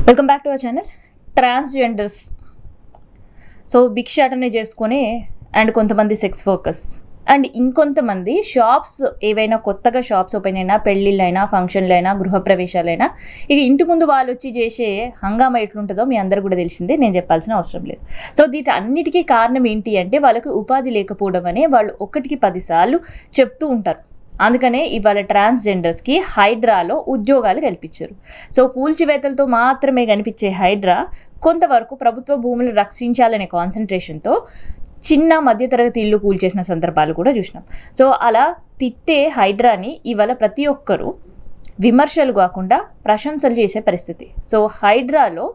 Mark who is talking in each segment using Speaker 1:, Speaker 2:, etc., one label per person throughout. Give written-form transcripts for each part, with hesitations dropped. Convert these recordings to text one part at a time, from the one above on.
Speaker 1: Welcome back to our channel. Transgenders భిక్షాటనే చేసుకొని and కొంతమంది సెక్స్ వర్కర్స్ అండ్ ఇంకొంతమంది షాప్స్ ఏవైనా కొత్తగా షాప్స్ ఓపెన్ అయినా, పెళ్ళిళ్ళైనా, ఫంక్షన్లైనా, గృహప్రవేశాలైనా ఇక ఇంటి ముందు వాళ్ళు వచ్చి చేసే హంగామా ఎట్లుంటుందో మీ అందరు కూడా తెలిసిందే, నేను చెప్పాల్సిన అవసరం లేదు. వీటి అన్నిటికీ కారణం ఏంటి అంటే వాళ్ళకి ఉపాధి లేకపోవడం అనే వాళ్ళు 1కి 10 సార్లు చెప్తూ ఉంటారు. అందుకనే ఇవాళ ట్రాన్స్జెండర్స్కి హైడ్రాలో ఉద్యోగాలు కల్పించారు. కూల్చివేతలతో మాత్రమే కనిపించే హైడ్రా కొంతవరకు ప్రభుత్వ భూములు రక్షించాలనే కాన్సన్ట్రేషన్తో చిన్న మధ్యతరగతి ఇల్లు కూల్చేసిన సందర్భాలు కూడా చూసినాం. అలా తిట్టే హైడ్రాని ఇవాళ ప్రతి ఒక్కరూ విమర్శలు కాకుండా ప్రశంసలు చేసే పరిస్థితి. హైడ్రాలో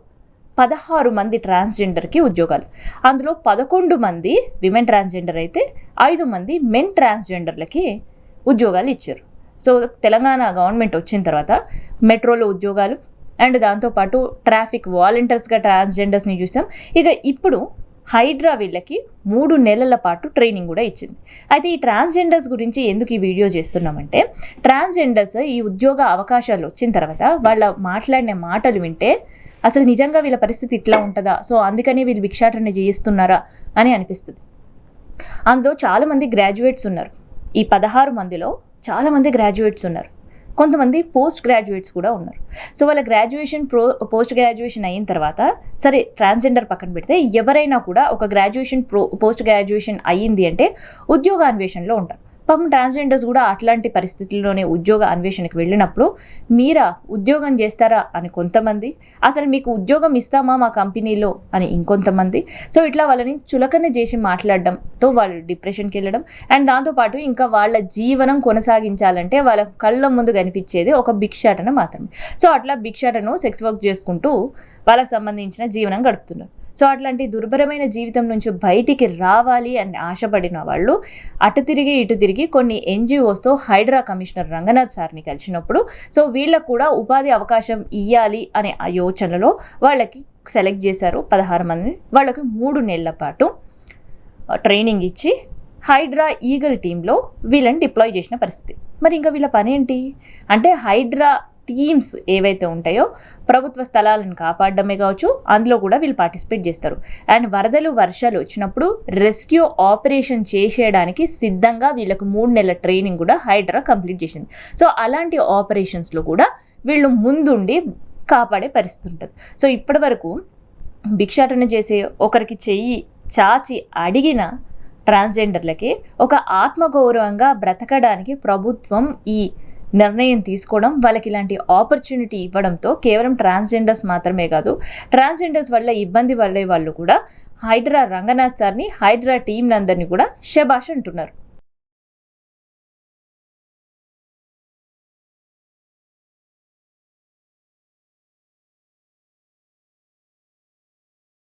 Speaker 1: 16 మంది ట్రాన్స్జెండర్కి ఉద్యోగాలు, అందులో 11 మంది విమెన్ ట్రాన్స్జెండర్ అయితే 5 మంది మెన్ ట్రాన్స్జెండర్లకి ఉద్యోగాలు ఇచ్చారు. తెలంగాణ గవర్నమెంట్ వచ్చిన తర్వాత మెట్రోలో ఉద్యోగాలు అండ్ దాంతోపాటు ట్రాఫిక్ వాలంటీర్స్గా ట్రాన్స్జెండర్స్ని చూసాం. ఇక ఇప్పుడు హైడ్రా వీళ్ళకి 3 నెలల పాటు ట్రైనింగ్ కూడా ఇచ్చింది. అయితే ఈ ట్రాన్స్జెండర్స్ గురించి ఎందుకు ఈ వీడియో చేస్తున్నామంటే, ట్రాన్స్జెండర్స్ ఈ ఉద్యోగ అవకాశాలు వచ్చిన తర్వాత వాళ్ళ మాట్లాడిన మాటలు వింటే అసలు నిజంగా వీళ్ళ పరిస్థితి ఇట్లా ఉంటుందా, అందుకని వీళ్ళు భిక్షాటన చేయిస్తున్నారా అని అనిపిస్తుంది. అందులో చాలామంది గ్రాడ్యుయేట్స్ ఉన్నారు. ఈ 16 మందిలో చాలామంది గ్రాడ్యుయేట్స్ ఉన్నారు, కొంతమంది పోస్ట్ గ్రాడ్యుయేట్స్ కూడా ఉన్నారు. వాళ్ళ గ్రాడ్యుయేషన్ పోస్ట్ గ్రాడ్యుయేషన్ అయిన తర్వాత సరే ట్రాన్స్జెండర్ పక్కన పెడితే ఎవరైనా కూడా ఒక గ్రాడ్యుయేషన్ పోస్ట్ గ్రాడ్యుయేషన్ అయ్యింది అంటే ఉద్యోగ అన్వేషణలో ఉంటారు. పాపం ట్రాన్స్జెండర్స్ కూడా అట్లాంటి పరిస్థితుల్లోనే ఉద్యోగ అన్వేషణకు వెళ్ళినప్పుడు మీరా ఉద్యోగం చేస్తారా అని కొంతమంది, అసలు మీకు ఉద్యోగం ఇస్తామా మా కంపెనీలో అని ఇంకొంతమంది. ఇట్లా వాళ్ళని చులకన చేసి మాట్లాడడంతో వాళ్ళు డిప్రెషన్కి వెళ్ళడం అండ్ దాంతోపాటు ఇంకా వాళ్ళ జీవనం కొనసాగించాలంటే వాళ్ళ కళ్ళ ముందు కనిపించేది ఒక భిక్షాటన మాత్రమే. అట్లా భిక్షాటను సెక్స్ వర్క్ చేసుకుంటూ వాళ్ళకి సంబంధించిన జీవనం గడుపుతున్నారు. అట్లాంటి దుర్భరమైన జీవితం నుంచి బయటికి రావాలి అని ఆశపడిన వాళ్ళు అటు తిరిగి ఇటు తిరిగి కొన్ని ఎన్జిఓస్తో హైడ్రా కమిషనర్ రంగనాథ్ సార్ని కలిసినప్పుడు వీళ్ళకు కూడా ఉపాధి అవకాశం ఇవ్వాలి అనే ఆ యోచనలో వాళ్ళకి సెలెక్ట్ చేశారు 16 మంది. వాళ్ళకి 3 నెలల పాటు ట్రైనింగ్ ఇచ్చి హైడ్రా ఈగల్ టీంలో వీళ్ళని డిప్లాయ్ చేసిన పరిస్థితి. మరి ఇంకా వీళ్ళ పని ఏంటి అంటే, హైడ్రా టీమ్స్ ఏవైతే ఉంటాయో ప్రభుత్వ స్థలాలను కాపాడడమే కావచ్చు, అందులో కూడా వీళ్ళు పార్టిసిపేట్ చేస్తారు. అండ్ వరదలు వర్షాలు వచ్చినప్పుడు రెస్క్యూ ఆపరేషన్ చేసేయడానికి సిద్ధంగా వీళ్ళకు 3 నెలల ట్రైనింగ్ కూడా హైడ్రా కంప్లీట్ చేసింది. అలాంటి ఆపరేషన్స్లో కూడా వీళ్ళు ముందుండి కాపాడే పరిస్థితి ఉంటుంది. ఇప్పటి వరకు భిక్షాటన చేసే ఒకరికి చెయ్యి చాచి అడిగిన ట్రాన్స్జెండర్లకి ఒక ఆత్మగౌరవంగా బ్రతకడానికి ప్రభుత్వం ఈ నిర్ణయం తీసుకోవడం, వాళ్ళకి ఇలాంటి ఆపర్చునిటీ ఇవ్వడంతో కేవలం ట్రాన్స్జెండర్స్ మాత్రమే కాదు, ట్రాన్స్జెండర్స్ వల్ల ఇబ్బంది పడే వాళ్ళు కూడా హైడ్రా రంగనాథ్ సార్ని, హైడ్రా టీంలందరినీ కూడా శబాష్ అంటున్నారు.